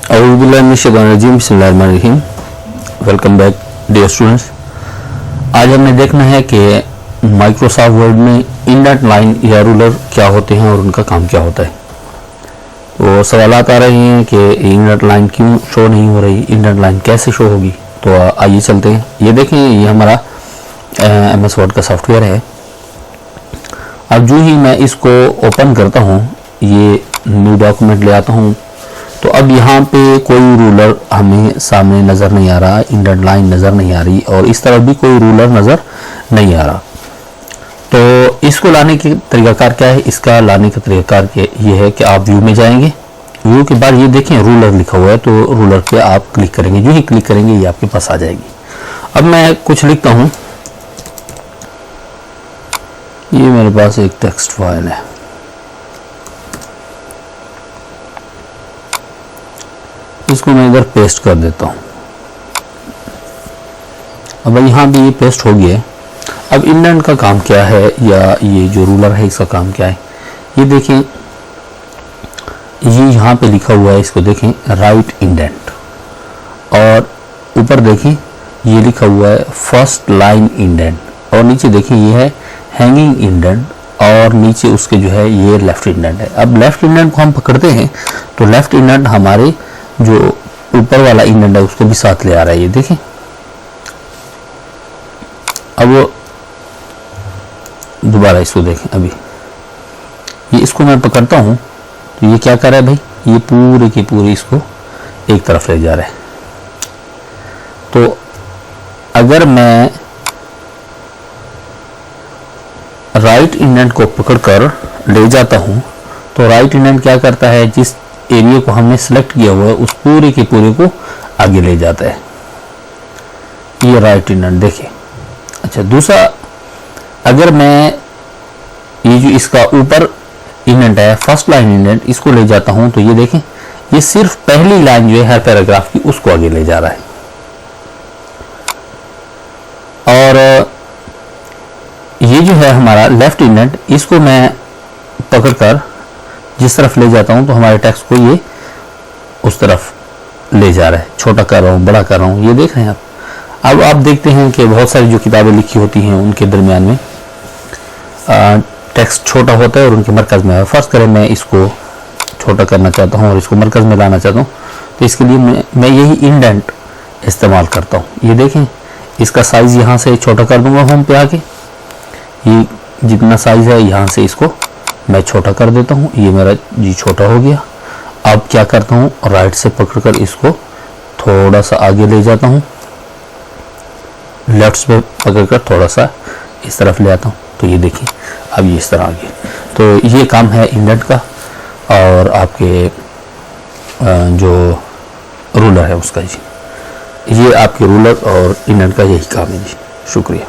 बिस्मिल्लाहिर्रहमानिर्रहीम। Welcome back dear students. आज हमने देखना है कि माइक्रोसॉफ्ट वर्ड में इंडेंट लाइन या रूलर क्या होते हैं और उनका काम क्या होता है। तो सवालात आ रहे हैं कि इंडेंट लाइन क्यों शो नहीं हो रही, इंडेंट लाइन कैसे शो होगी। तो आइए चलते हैं। ये देखें, ये हमारा MS वर्ड का सॉफ्टवेयर है। अब जो ही मैं इसको ओपन करता हूँ, ये न्यू डॉक्यूमेंट ले आता हूँ, तो अब यहाँ पे कोई रूलर हमें सामने नज़र नहीं आ रहा, इंडेंट लाइन नज़र नहीं आ रही और इस तरफ भी कोई रूलर नज़र नहीं आ रहा। तो इसको लाने की तरीकाकार क्या है? इसका लाने का तरीकाकार ये है कि आप व्यू में जाएंगे, व्यू के बाद ये देखें रूलर लिखा हुआ है, तो रूलर पे आप क्लिक करेंगे। जो ही क्लिक करेंगे ये आपके पास आ जाएगी। अब मैं कुछ लिखता हूँ, ये मेरे पास एक टेक्स्ट फाइल है, इसको मैं इधर पेस्ट कर देता हूँ। अब यहाँ भी ये पेस्ट हो गया है। अब इंडेंट का काम क्या है, या ये जो रूलर है इसका काम क्या है? ये देखें, ये यहाँ पे लिखा हुआ है, इसको देखें, राइट इंडेंट, और ऊपर देखें ये लिखा हुआ है फर्स्ट लाइन इंडेंट, और नीचे देखें ये है हैंगिंग इंडेंट, और नीचे उसके जो है ये लेफ्ट इंडेंट है। अब लेफ्ट इंडेंट को हम पकड़ते हैं तो लेफ्ट इंडेंट हमारे जो ऊपर वाला इंडेंट है उसको भी साथ ले आ रहा है। ये देखें, अब दोबारा इसको देखें, अभी ये इसको मैं पकड़ता हूं तो ये क्या कर रहा है भाई, ये पूरे की पूरी इसको एक तरफ ले जा रहा है। तो अगर मैं राइट इंडेंट को पकड़कर ले जाता हूं तो राइट इंडेंट क्या करता है, जिस एरिया को हमने सेलेक्ट किया हुआ है उस पूरे के पूरे को आगे ले जाता है। ये राइट इंडेंट देखिए। अच्छा, दूसरा, अगर मैं ये जो इसका ऊपर इंडेंट है फर्स्ट लाइन इंडेंट, इसको ले जाता हूं तो ये देखें, ये सिर्फ पहली लाइन जो है हर पैराग्राफ की उसको आगे ले जा रहा है। और ये जो है हमारा लेफ्ट इंडेंट, इसको मैं पकड़कर जिस तरफ ले जाता हूं तो हमारे टेक्स्ट को ये उस तरफ ले जा रहा है। छोटा कर रहा हूं, बड़ा कर रहा हूं, ये देख रहे हैं आप। अब आप देखते हैं कि बहुत सारी जो किताबें लिखी होती हैं उनके दरमियान में टेक्स्ट छोटा होता है और उनके मरकज़ में है। फर्ज करें मैं इसको छोटा करना चाहता हूं और इसको मरकज़ में लाना चाहता हूं, तो इसके लिए मैं यही इंडेंट इस्तेमाल करता हूं। ये देखें, इसका साइज़ यहाँ से छोटा कर दूंगा होम पे आके, ये जितना साइज़ है यहाँ से इसको मैं छोटा कर देता हूँ। ये मेरा जी छोटा हो गया। अब क्या करता हूँ, राइट से पकड़कर इसको थोड़ा सा आगे ले जाता हूँ, लेफ्ट से पकड़कर थोड़ा सा इस तरफ ले आता हूँ, तो ये देखिए अब ये इस तरह आ गया। तो ये काम है इंडेंट का, और आपके जो रूलर है उसका जी, ये आपके रूलर और इंडेंट का यही काम है जी। शुक्रिया।